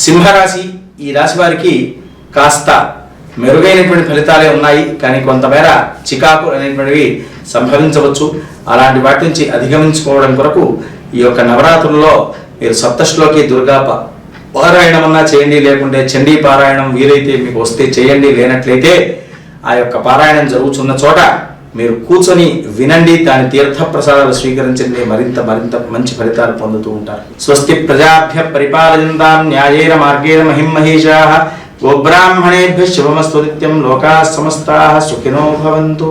సింహరాశి ఈ రాశి వారికి కాస్త మెరుగైనటువంటి ఫలితాలే ఉన్నాయి, కానీ కొంతమేర చికాకు అనేటువంటివి సంభవించవచ్చు. అలాంటి వాటి నుంచి అధిగమించుకోవడం కొరకు ఈ యొక్క నవరాత్రుల్లో మీరు సప్తశ్లోకి దుర్గా పారాయణం అన్నా చేయండి, లేకుంటే చండీ పారాయణం వీలైతే మీకు వస్తే చేయండి, లేనట్లయితే ఆ యొక్క పారాయణం జరుగుతున్న చోట మీరు కూర్చొని వినండి, దాని తీర్థ ప్రసాదాలు స్వీకరించండి, మరింత మంచి ఫలితాలు పొందుతూ ఉంటారు. స్వస్తి ప్రజాభ్య పరిపాలయంతాం న్యాయేన మార్గేణ మహిం మహేషాః గోబ్రాహ్మణేభ్యః శుభమస్తు నిత్యం లోకాః సమస్తాః సుఖినో భవంతు.